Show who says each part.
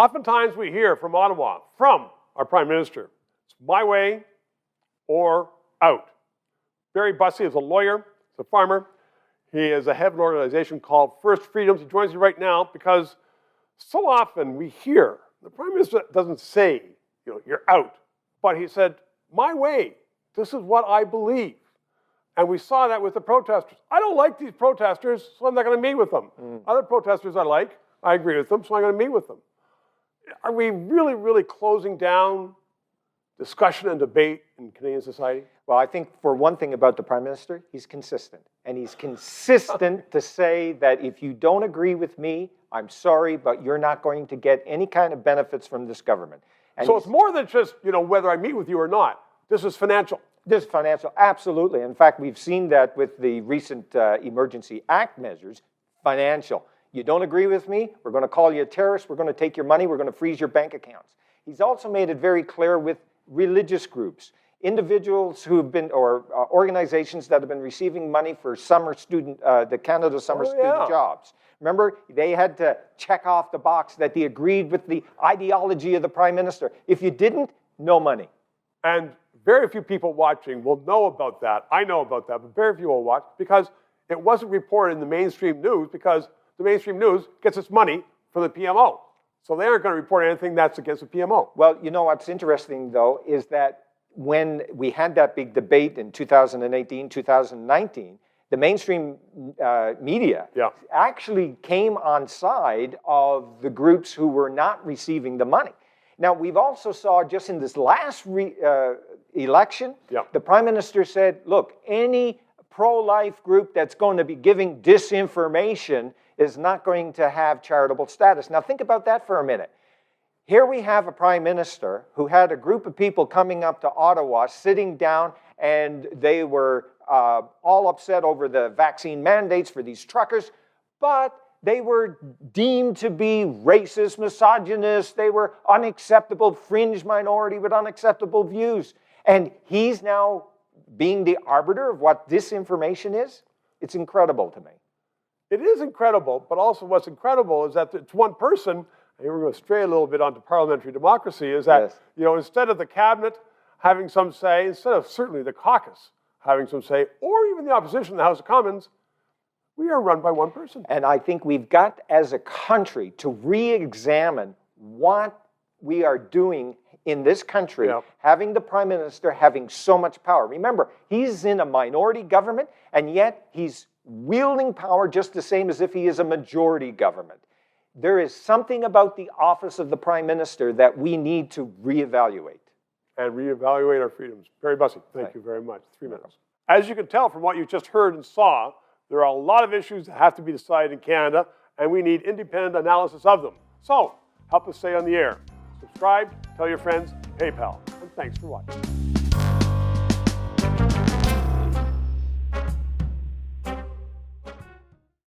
Speaker 1: Oftentimes we hear from Ottawa, from our Prime Minister, it's my way or out. Barry Bussey is a lawyer, he's a farmer. He is a head of an organization called First Freedoms. He joins me right now because so often we hear, the Prime Minister doesn't say, you're out, but he said, my way, this is what I believe. And we saw that with the protesters. I don't like these protesters, so I'm not going to meet with them. Other protesters I like, I agree with them, so I'm going to meet with them. Are we really, really closing down discussion and debate in Canadian society?
Speaker 2: Well, I think for one thing about the Prime Minister, he's consistent. And he's consistent to say that if you don't agree with me, I'm sorry, but you're not going to get any kind of benefits from this government. And
Speaker 1: so it's more than just, whether I meet with you or not. This is financial.
Speaker 2: This is financial, absolutely. In fact, we've seen that with the recent Emergency Act measures, financial. You don't agree with me, we're going to call you a terrorist, we're going to take your money, we're going to freeze your bank accounts. He's also made it very clear with religious groups, individuals who have been, or organizations that have been receiving money for summer student, the Canada Summer Student Jobs. Remember, they had to check off the box that they agreed with the ideology of the Prime Minister. If you didn't, no money.
Speaker 1: And very few people watching will know about that. I know about that, but very few will watch because it wasn't reported in the mainstream news because the mainstream news gets its money from the PMO. So they aren't going to report anything that's against the PMO.
Speaker 2: Well, what's interesting, though, is that when we had that big debate in 2018, 2019, the mainstream media actually came on side of the groups who were not receiving the money. Now, we've also saw just in this last election, the Prime Minister said, look, any pro-life group that's going to be giving disinformation is not going to have charitable status. Now, think about that for a minute. Here we have a Prime Minister who had a group of people coming up to Ottawa, sitting down, and they were all upset over the vaccine mandates for these truckers, but they were deemed to be racist, misogynist, they were unacceptable, fringe minority with unacceptable views. And he's now being the arbiter of what disinformation is? It's incredible to me.
Speaker 1: It is incredible, but also what's incredible is that it's one person, and we're going to stray a little bit onto parliamentary democracy, is that, instead of the cabinet having some say, instead of certainly the caucus having some say, or even the opposition in the House of Commons, we are run by one person.
Speaker 2: And I think we've got, as a country, to re-examine what we are doing in this country, having the Prime Minister having so much power. Remember, he's in a minority government, and yet he's wielding power just the same as if he is a majority government. There is something about the office of the Prime Minister that we need to reevaluate.
Speaker 1: And reevaluate our freedoms. Barry Bussey, thank you very much. 3 minutes. As you can tell from what you just heard and saw, there are a lot of issues that have to be decided in Canada, and we need independent analysis of them. So, help us stay on the air. Subscribe, tell your friends, PayPal, and thanks for watching.